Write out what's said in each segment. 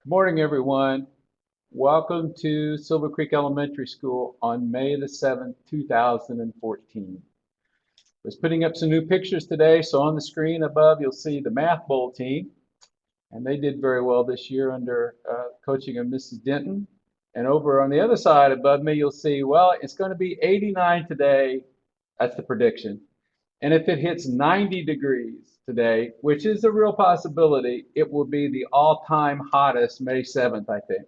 Morning, everyone. Welcome to Silver Creek Elementary School on May the 7th, 2014. I was putting up some new pictures today, so on the screen above you'll see the Math Bowl team, and they did very well this year under coaching of Mrs. Denton. And over on the other side above me you'll see, well, it's going to be 89 today. That's the prediction. And if it hits 90 degrees today, which is a real possibility, it will be the all-time hottest May 7th, I think.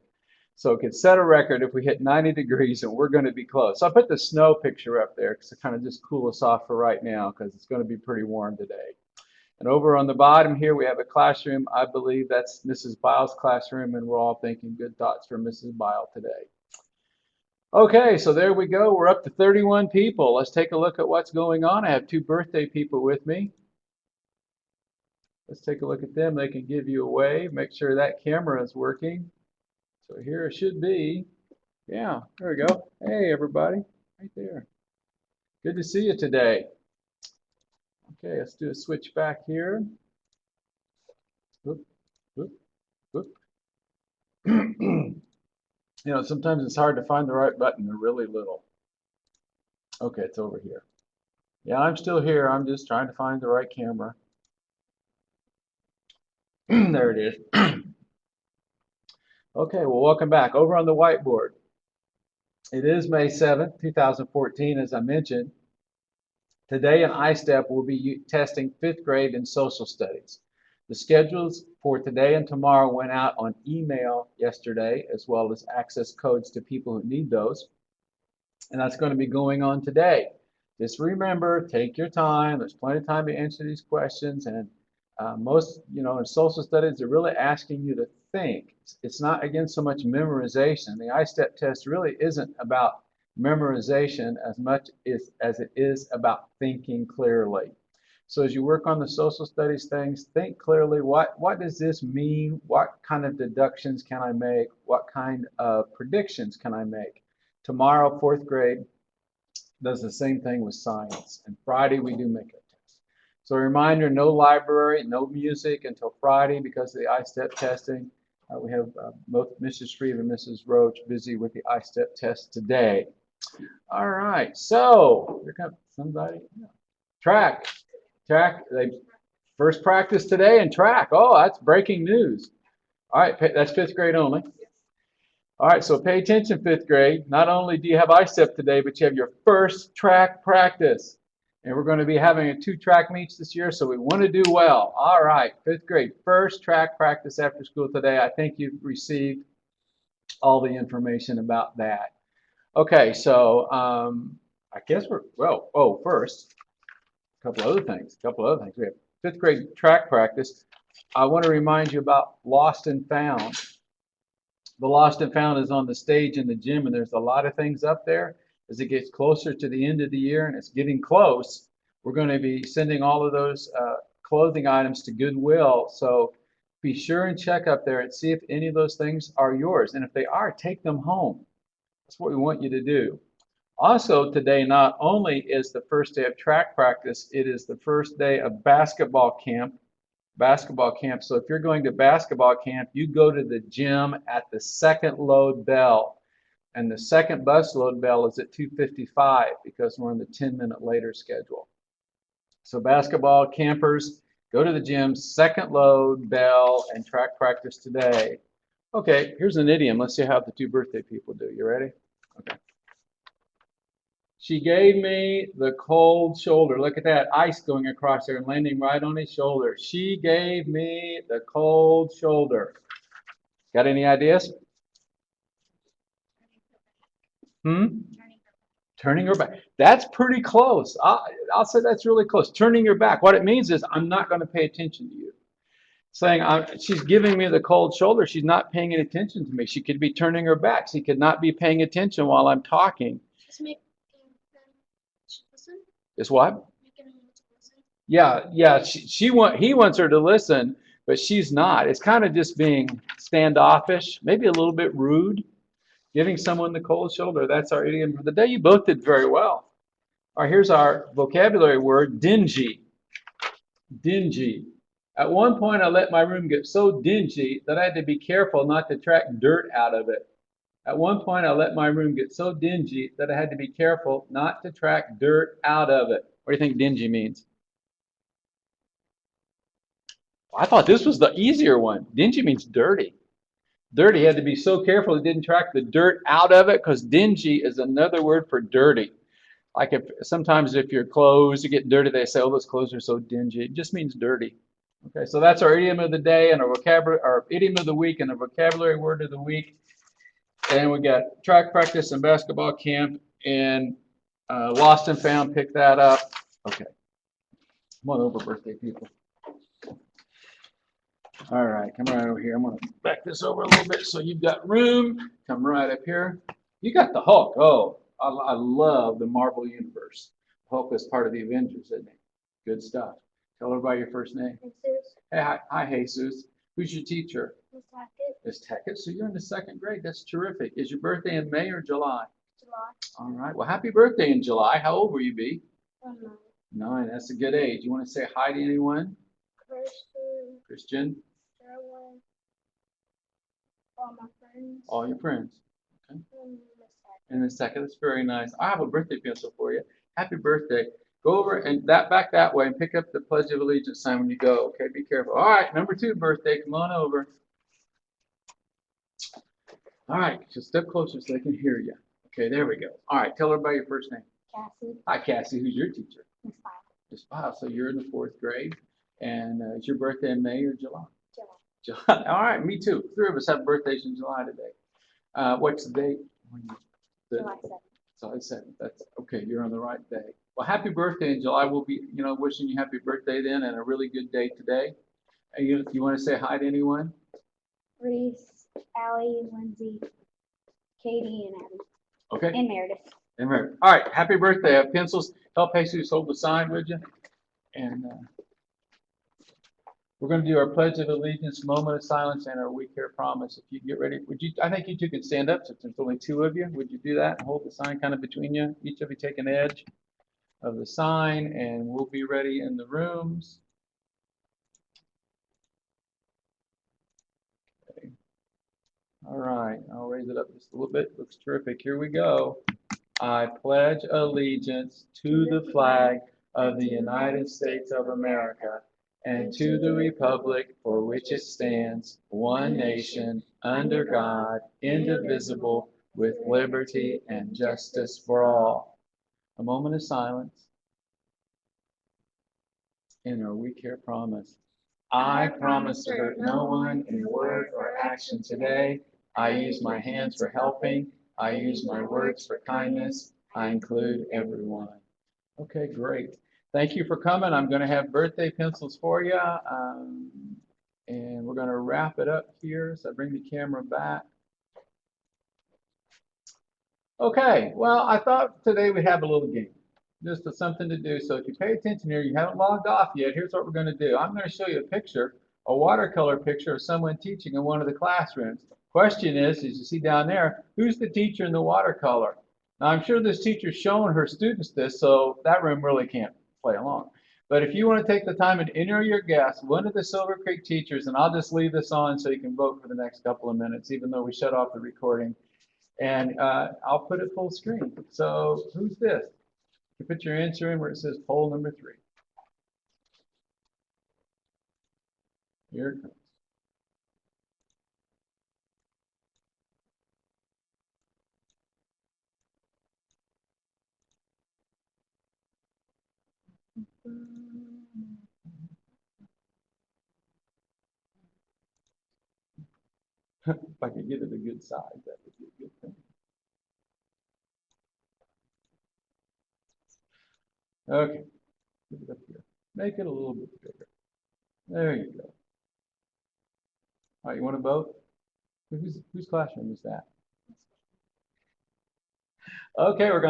So it could set a record if we hit 90 degrees, and we're going to be close. So I put the snow picture up there to kind of just cool us off for right now because it's going to be pretty warm today. And over on the bottom here, we have a classroom. I believe that's Mrs. Biles' classroom, and we're all thinking good thoughts for Mrs. Bile today. Okay, so there we go. We're up to 31 people. Let's take a look at what's going on. I have two birthday people with me. Let's take a look at them. They can give you a wave. Make sure that camera is working. So here it should be. Yeah, there we go. Hey, everybody. Right there. Good to see you today. Okay, let's do a switch back here. Whoop, whoop, whoop. You know, sometimes it's hard to find the right button. They're really little. Okay, it's over here. Yeah, I'm still here. I'm just trying to find the right camera. There it is. Okay, well, welcome back. Over on the whiteboard, it is May 7th, 2014, as I mentioned. Today in iStep, we'll be testing 5th grade in social studies. The schedules for today and tomorrow went out on email yesterday, as well as access codes to people who need those. And that's going to be going on today. Just remember, take your time. There's plenty of time to answer these questions. And most, in social studies, they're really asking you to think. It's not, again, so much memorization. The iStep test really isn't about memorization as much as it is about thinking clearly. So as you work on the social studies things, think clearly, what does this mean? What kind of deductions can I make? What kind of predictions can I make? Tomorrow, 4th grade does the same thing with science. And Friday, we do make a test. So a reminder, no library, no music until Friday because of the iStep testing. We have both Mrs. Shreve and Mrs. Roach busy with the iStep test today. All right, so here comes somebody. Track, first practice today in track. Oh, that's breaking news. All right, that's 5th grade only. All right, so pay attention, 5th grade. Not only do you have iStep today, but you have your first track practice. And we're going to be having a 2 track meets this year, so we want to do well. All right, 5th grade, first track practice after school today. I think you've received all the information about that. Okay, so I guess first, a couple other things. We have 5th grade track practice. I want to remind you about Lost and Found. The Lost and Found is on the stage in the gym, and there's a lot of things up there. As it gets closer to the end of the year and it's getting close, we're going to be sending all of those clothing items to Goodwill. So be sure and check up there and see if any of those things are yours. And if they are, take them home. That's what we want you to do. Also today, not only is the first day of track practice, it is the first day of basketball camp. So if you're going to basketball camp, you go to the gym at the second load bell. And the second bus load bell is at 2:55 because we're on the 10-minute later schedule. So basketball campers, go to the gym, second load bell, and track practice today. Okay, here's an idiom. Let's see how the 2 birthday people do. You ready? Okay. She gave me the cold shoulder. Look at that ice going across there and landing right on his shoulder. She gave me the cold shoulder. Got any ideas? Turning her back. That's pretty close. I'll say that's really close. Turning your back. What it means is I'm not going to pay attention to you. Saying she's giving me the cold shoulder. She's not paying any attention to me. She could be turning her back. She could not be paying attention while I'm talking. She's making them listen. Is what? Making them listen. Yeah. He wants her to listen, but she's not. It's kind of just being standoffish, maybe a little bit rude. Giving someone the cold shoulder, that's our idiom for the day. You both did very well. All right, here's our vocabulary word, dingy. Dingy. At one point, I let my room get so dingy that I had to be careful not to track dirt out of it. At one point, I let my room get so dingy that I had to be careful not to track dirt out of it. What do you think dingy means? I thought this was the easier one. Dingy means dirty. Dirty, had to be so careful he didn't track the dirt out of it because dingy is another word for dirty. Like if sometimes if your clothes you get dirty, they say, "Oh, those clothes are so dingy." It just means dirty. Okay, so that's our idiom of the day and our vocabulary, our idiom of the week and our vocabulary word of the week. And we got track practice and basketball camp and Lost and Found. Pick that up. Okay, come on over, birthday people. All right, come right over here. I'm gonna back this over a little bit so you've got room. Come right up here. You got the Hulk. Oh, I love the Marvel Universe. Hulk is part of the Avengers, isn't he? Good stuff. Tell everybody your first name. Jesus. Hey, hi, Jesus. Who's your teacher? Miss Hackett. It's Tackett. So you're in the second grade. That's terrific. Is your birthday in May or July? July. All right. Well, happy birthday in July. How old will you be? 9. 9. That's a good age. You want to say hi to anyone? Christian. Christian? Carolyn. All my friends. All your friends. Okay. And Miss Hackett. And then second, that's very nice. I have a birthday pencil for you. Happy birthday. Go over and back that way and pick up the Pledge of Allegiance sign when you go. Okay, be careful. All right, number 2 birthday. Come on over. All right, just step closer so they can hear you. Okay, there we go. All right, tell everybody your first name. Cassie. Hi, Cassie. Who's your teacher? Miss Five. Miss Pyle. So you're in the 4th grade. And is your birthday in May or July? July. July. All right, me too. 3 of us have birthdays in July today. What's the date? July 7th. July 7th. That's okay. You're on the right day. Well, happy birthday in July. We'll be, wishing you happy birthday then and a really good day today. And you want to say hi to anyone? Reese, Allie, Lindsay, Katie, and Abby. Okay. And Meredith. And Meredith. All right. Happy birthday. Have pencils. Help Jesus hold the sign, would you? And we're going to do our Pledge of Allegiance, moment of silence, and our We Care promise. If you get ready, I think you two can stand up since there's only 2 of you. Would you do that and hold the sign kind of between you? Each of you take an edge of the sign, and we'll be ready in the rooms. Okay. All right, I'll raise it up just a little bit. Looks terrific. Here we go. I pledge allegiance to the flag of the United States of America and to the republic for which it stands, one nation, under God, indivisible, with liberty and justice for all. A moment of silence. In our We Care promise. I promise to hurt no one in word or action today. I use my hands for helping. I use my words for kindness. I include everyone. Okay, great. Thank you for coming. I'm going to have birthday pencils for you. And we're going to wrap it up here. So I bring the camera back. Okay, well, I thought today we'd have a little game. Just something to do. So if you pay attention here, you haven't logged off yet, here's what we're going to do. I'm going to show you a picture, a watercolor picture of someone teaching in one of the classrooms. Question is, as you see down there, who's the teacher in the watercolor? Now, I'm sure this teacher's showing her students this, so that room really can't play along. But if you want to take the time and enter your guess, one of the Silver Creek teachers, and I'll just leave this on so you can vote for the next couple of minutes, even though we shut off the recording. And I'll put it full screen. So who's this? You put your answer in where it says poll number 3. Here it comes. If I could get it a good size, that would be a good thing. Okay, put it up here. Make it a little bit bigger. There you go. All right, you want to vote? Whose classroom is that? Okay, we're going to